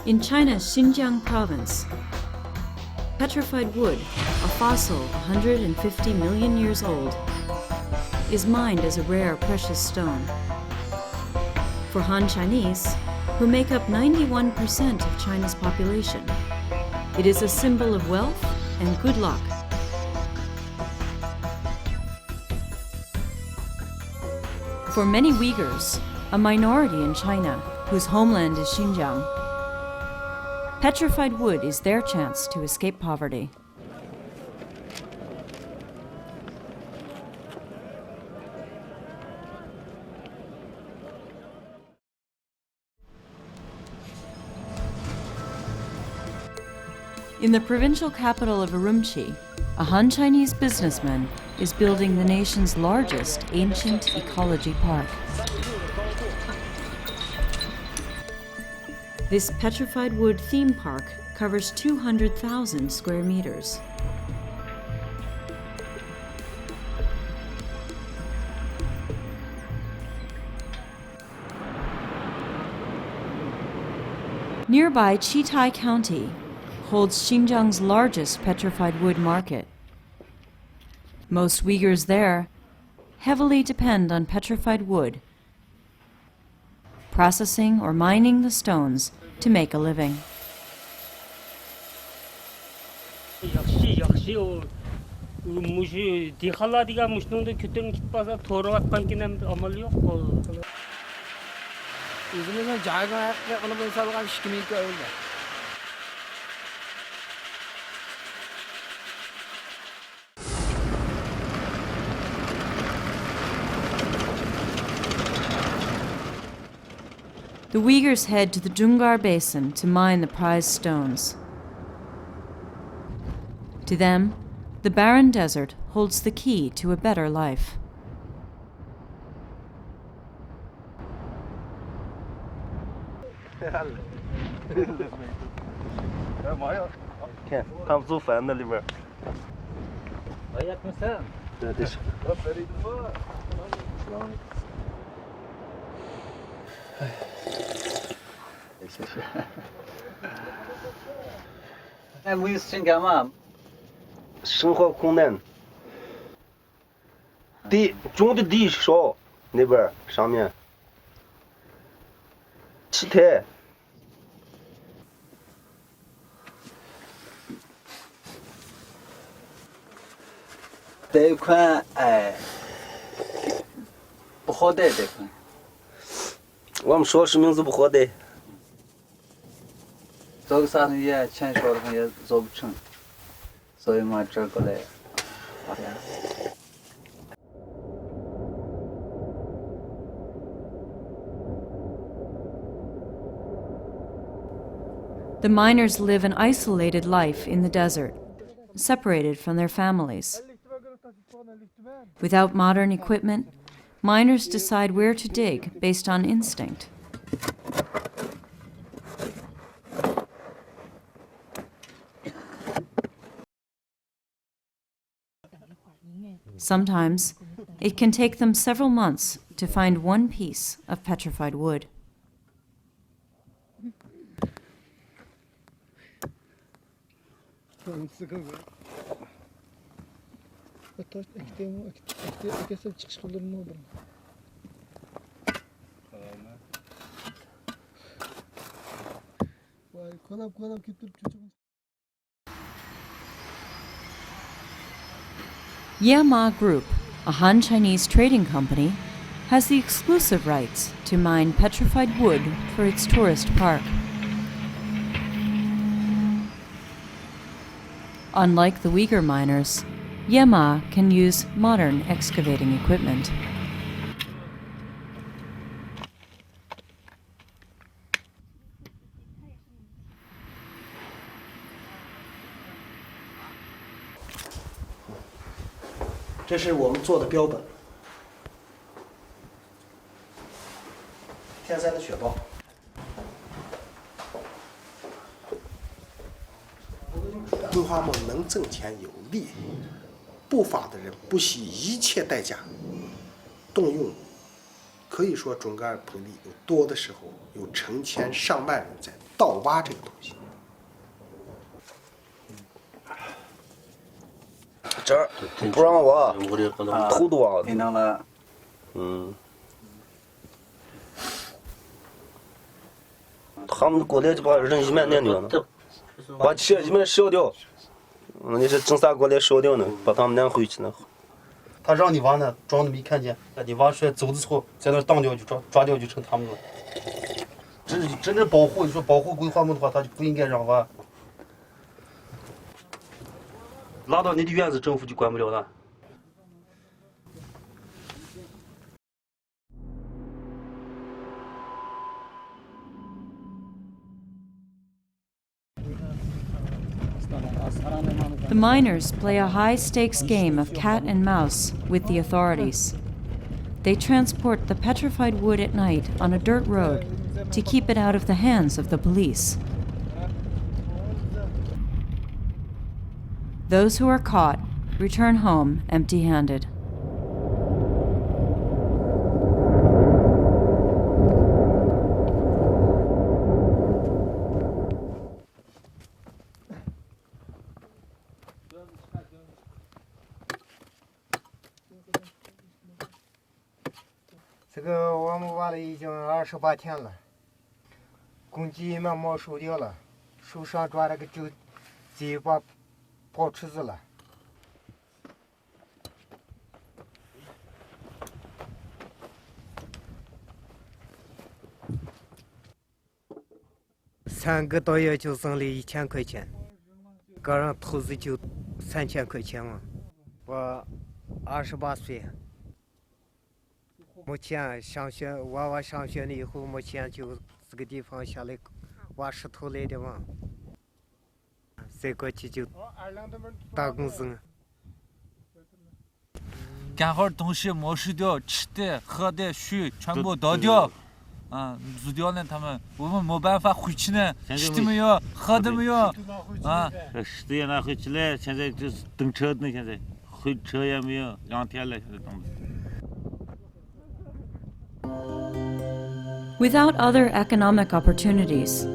In China's Xinjiang province, petrified wood, a fossil 150 million years old, is mined as a rare precious stone. For Han Chinese, who make up 91% of China's population, it is a symbol of wealth and good luck. For many Uyghurs, a minority in China whose homeland is Xinjiang, petrified wood is their chance to escape poverty. In the provincial capital of Urumqi, a Han Chinese businessman is building the nation's largest ancient ecology park. This petrified wood theme park covers 200,000 square meters. Nearby Chitai County holds Xinjiang's largest petrified wood market. Most Uyghurs there heavily depend on petrified wood, processing or mining the stones to make a living. The Uyghurs head to the Jungar Basin to mine the prized stones. To them, the barren desert holds the key to a better life. The miners live an isolated life in the desert, separated from their families. Without modern equipment, miners decide where to dig based on instinct. Sometimes, it can take them several months to find one piece of petrified wood. Yema Group, a Han Chinese trading company, has the exclusive rights to mine petrified wood for its tourist park. Unlike the Uyghur miners, Yema can use modern excavating equipment. This is our标本，天山的雪豹。规划梦能挣钱有利，不法的人不惜一切代价，动用可以说准噶尔土地有多的时候有成千上万人在盗挖这个东西。这儿不让挖，头都挖了。他们过来就把人一面撵掉了，把车一面烧掉。你是正啥过来烧掉呢？把他们撵回去呢。他让你挖呢，装的没看见。你挖出来走的时候，在那当掉就抓掉就成他们了。真正保护，你说保护规划梦的话，他就不应该让挖。拉到你的院子，政府就管不了了。The miners play a high-stakes game of cat and mouse with the authorities. They transport the petrified wood at night on a dirt road to keep it out of the hands of the police. Those who are caught return home empty-handed.我们挖了已经28天了，公鸡慢慢收掉了，手上抓了个鸡巴跑池子了。3个多月就挣了1000块钱，个人投资就3000块钱嘛。我28岁。目前上学，娃娃上学了以后，目前就这个地方下来挖石头来的嘛。再过去就打工生。干好东西没收掉，吃的、喝的、水全部倒掉，煮掉了他们，我们没办法回去呢，吃的没有，喝的没有，吃的也拿回去了，现在就是等车呢，现在回车也没有，2天了，现在等着。Without other economic opportunities,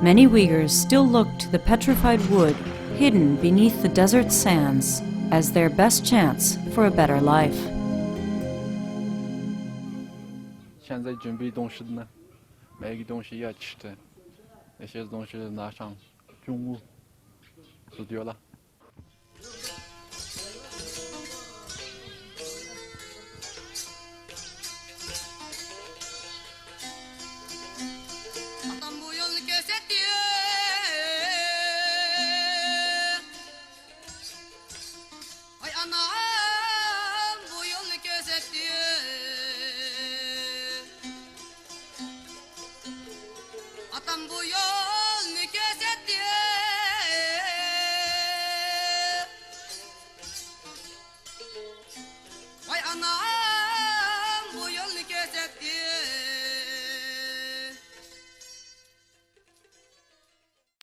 many Uyghurs still look to the petrified wood hidden beneath the desert sands as their best chance for a better life. 现在准备东西的呢，买个东西要吃的，那些东西拿上中午煮掉了。